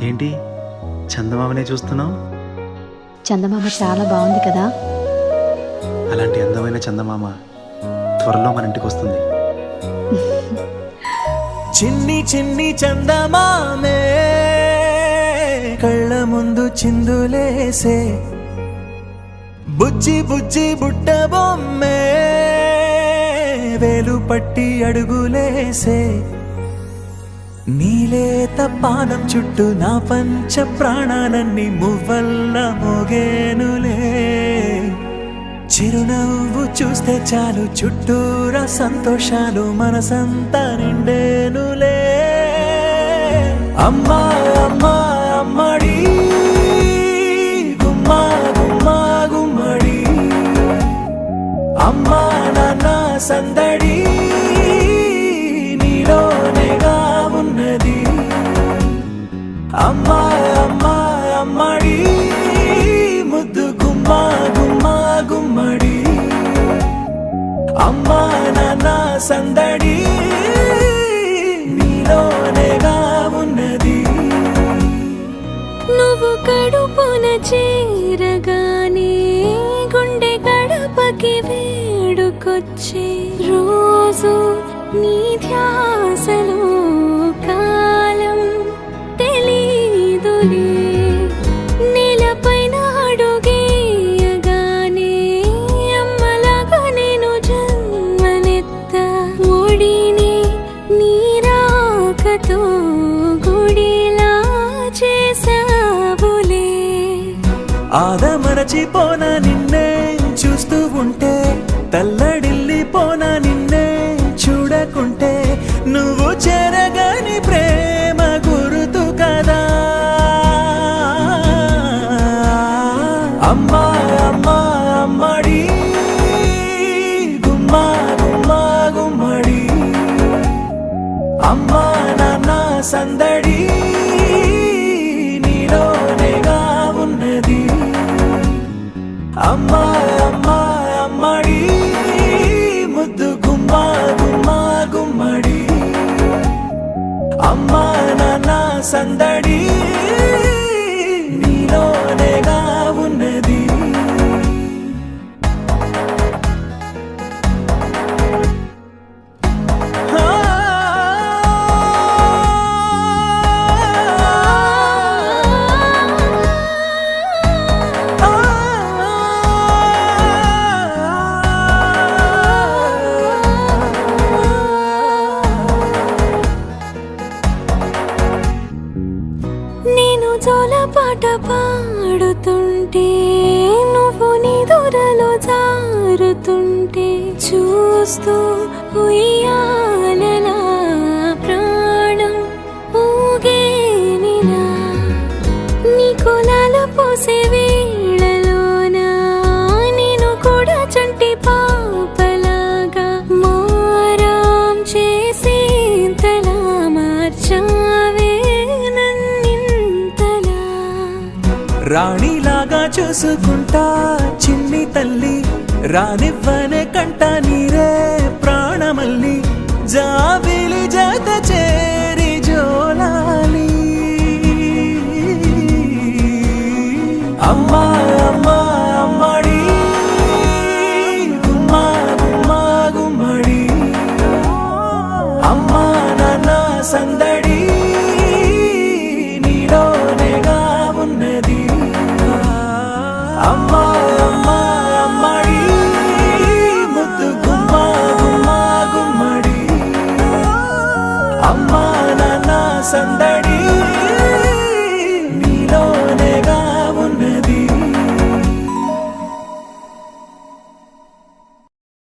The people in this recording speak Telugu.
ఏంటి చందమామనే చూస్తున్నావు? చందమామ చాలా బాగుంది కదా. అలాంటి అందమైన చందమామ త్వరలో మన ఇంటికి వస్తుంది. చిన్ని చిన్ని చందమామే కళ్ళ ముందు చిందులేసే, బుజ్జి బుజ్జి బుట్ట బొమ్మే వేలు పట్టి అడుగులేసే, నీలేత పానం చుట్టూ నా పంచ ప్రాణాలన్నీ మువ్వల్ల మోగేనులే, చిరునవ్వు చూస్తే చాలు చుట్టూరా సంతోషాలు మనసంతా నిండేనులే. అమ్మా అమ్మా అమ్మడి గుమ్మా గుమ్మా గుమ్మడి, అమ్మా నాన్న సందడి నీలోనేగా ఉన్నది. అమ్మా అమ్మా అమ్మడి ముద్దు గుమ్మా గుమ్మా గుమ్మడి, అమ్మా నాన్న సందడి నీలోనేగా ఉన్నది. నువ్వు కడుపున చేరగానే గుండె గడపకి వేడుకొచ్చే, రోజు నీ ధ్యాసలో కాలం తెలీదులే, నేలపైన అడుగేయగానే అమ్మలాగా నేను జన్మనెత్త, ఒడిని నీరాకతో గుడిలా చేసావులే. ఆదమరచిపోన నిన్నే చూస్తూ ఉంటే, తల్లడిల్లిపోన నిన్నే చూడకుంటే, నువ్వు చెరగని ప్రేమ గురుతు కదా. అమ్మా అమ్మా అమ్మడి గుమ్మా గుమ్మా గుమ్మడి, అమ్మా నాన్న సందడి నీలోనేగా ఉన్నది. అమ్మా అమ్మా అమ్మడి ముద్దు గుమ్మా గుమ్మా గుమ్మడి, అమ్మా నాన్న సందడి నీలోనేగా ఉన్నది. నేను జోలపాట పాడుతుంటే, నువ్వు నిదురలో జారుతుంటే, చూస్తూ ఉయ్యాలలా ప్రాణం ఊగేనిలా, నీ కులాల పోసే వేళలోన నేను కూడా చంటి పాపలాగా మారాం చేసేంతలా మార్చావే నన్నింతలా. రాణిలాగా చూసుకుంటా చిన్ని తల్లి, రానివ్వనే కంట నీరే ప్రాణమల్లి, జాబిలి జత చేరి జోలాలి. అమ్మా అమ్మా అమ్మడి గుమ్మా గుమ్మా గుమ్మడి, అమ్మా నాన్న సందడి నీలోనేగా ఉన్నది. అమ్మా అమ్మా అమ్మడి ముద్దు గుమ్మా గుమ్మా గుమ్మడి, అమ్మా నాన్న సందడి